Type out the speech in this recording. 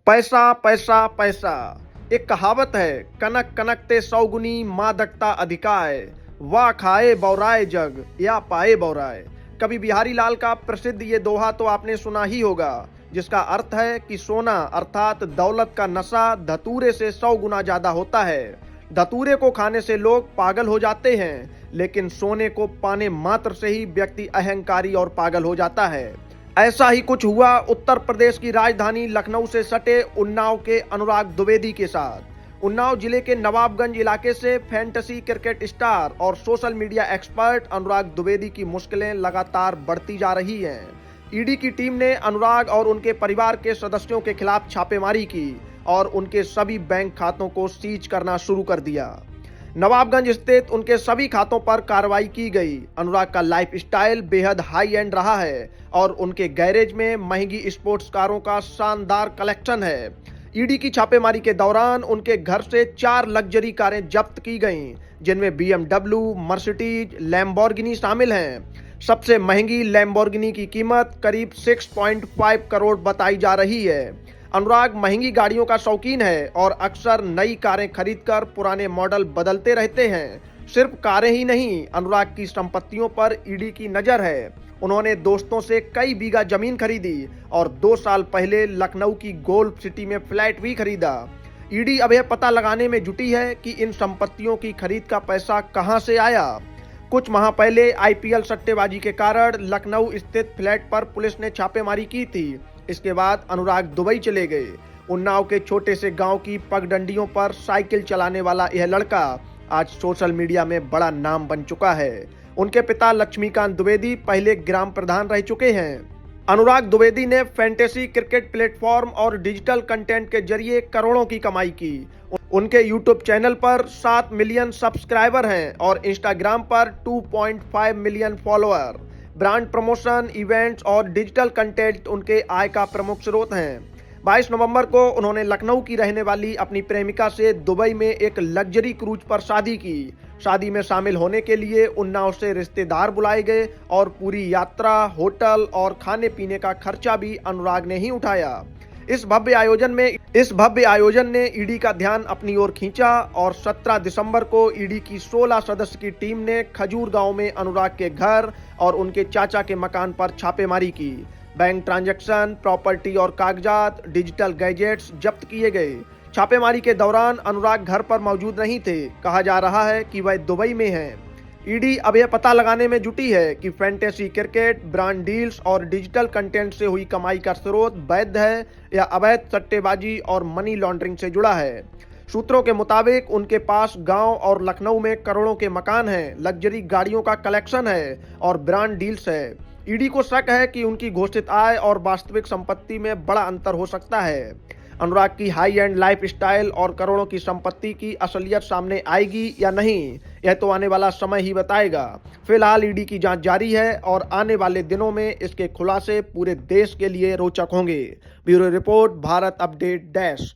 पैसा पैसा पैसा एक कहावत है, कनक कनकते सौगुनी मादकता अधिकाय, वाह खाए बौराए जग या पाए बौराए। कभी बिहारी लाल का प्रसिद्ध ये दोहा तो आपने सुना ही होगा, जिसका अर्थ है कि सोना अर्थात दौलत का नशा धतूरे से 100 गुना ज्यादा होता है। धतूरे को खाने से लोग पागल हो जाते हैं, लेकिन सोने को पाने मात्र से ही व्यक्ति अहंकारी और पागल हो जाता है। ऐसा ही कुछ हुआ उत्तर प्रदेश की राजधानी लखनऊ से सटे उन्नाव के अनुराग द्विवेदी के साथ। उन्नाव जिले के नवाबगंज इलाके से फैंटेसी क्रिकेट स्टार और सोशल मीडिया एक्सपर्ट अनुराग द्विवेदी की मुश्किलें लगातार बढ़ती जा रही हैं। ईडी की टीम ने अनुराग और उनके परिवार के सदस्यों के खिलाफ छापेमारी की और उनके सभी बैंक खातों को सीज करना शुरू कर दिया। नवाबगंज स्थित उनके सभी खातों पर कार्रवाई की गई। अनुराग का लाइफ स्टाइल बेहद हाई एंड रहा है और उनके गैरेज में महंगी स्पोर्ट्स कारों का शानदार कलेक्शन है। ईडी की छापेमारी के दौरान उनके घर से 4 लग्जरी कारें जब्त की गईं, जिनमें BMW, मर्सिडीज, लैम्बोर्गिनी शामिल हैं। सबसे महंगी लैम्बोर्गिनी की कीमत करीब 6.5 करोड़ बताई जा रही है। अनुराग महंगी गाड़ियों का शौकीन है और अक्सर नई कारें खरीदकर पुराने मॉडल बदलते रहते हैं। सिर्फ कारें ही नहीं, अनुराग की संपत्तियों पर ईडी की नजर है। उन्होंने दोस्तों से कई बीघा जमीन खरीदी और 2 साल पहले लखनऊ की गोल्फ सिटी में फ्लैट भी खरीदा। ईडी अब यह पता लगाने में जुटी है कि इन संपत्तियों की खरीद का पैसा कहां से आया। कुछ माह पहले IPL सट्टेबाजी के कारण लखनऊ स्थित फ्लैट पर पुलिस ने छापेमारी की थी। इसके बाद अनुराग दुबई चले गए। उन्नाव के छोटे से गांव की पगडंडियों पर साइकिल चलाने वाला यह लड़का आज सोशल मीडिया में बड़ा नाम बन चुका है। उनके पिता लक्ष्मीकांत द्विवेदी पहले ग्राम प्रधान रह चुके हैं। अनुराग द्विवेदी ने फैंटेसी क्रिकेट प्लेटफॉर्म और डिजिटल कंटेंट के जरिए करोड़ों की कमाई की। उनके यूट्यूब चैनल पर 7 मिलियन सब्सक्राइबर हैं और इंस्टाग्राम पर 2.5 million follower. Brand promotion, events और डिजिटल कंटेंट उनके आय का प्रमुख स्रोत हैं। 22 नवंबर को उन्होंने लखनऊ की रहने वाली अपनी प्रेमिका से दुबई में एक लग्जरी क्रूज पर शादी की। शादी में शामिल होने के लिए उन्नाव से रिश्तेदार बुलाए गए और पूरी यात्रा, होटल और खाने पीने का खर्चा भी अनुराग ने ही उठाया। इस भव्य आयोजन ने ईडी का ध्यान अपनी ओर खींचा और 17 दिसंबर को ईडी की 16 सदस्य की टीम ने खजूर गांव में अनुराग के घर और उनके चाचा के मकान पर छापेमारी की। बैंक ट्रांजैक्शन, प्रॉपर्टी और कागजात, डिजिटल गैजेट्स जब्त किए गए। छापेमारी के दौरान अनुराग घर पर मौजूद नहीं थे। कहा जा रहा है कि वह दुबई में हैं। ईडी अब यह पता लगाने में जुटी है कि फैंटेसी क्रिकेट, ब्रांड डील्स और डिजिटल कंटेंट से हुई कमाई का स्रोत वैध है या अवैध सट्टेबाजी और मनी लॉन्ड्रिंग से जुड़ा है। सूत्रों के मुताबिक उनके पास गांव और लखनऊ में करोड़ों के मकान हैं, लग्जरी गाड़ियों का कलेक्शन है और ब्रांड डील्स है। ईडी को शक है कि उनकी घोषित आय और वास्तविक संपत्ति में बड़ा अंतर हो सकता है। अनुराग की हाई एंड लाइफ स्टाइल और करोड़ों की संपत्ति की असलियत सामने आएगी या नहीं, यह तो आने वाला समय ही बताएगा। फिलहाल ईडी की जांच जारी है और आने वाले दिनों में इसके खुलासे पूरे देश के लिए रोचक होंगे। Bureau report, Bharat update desk.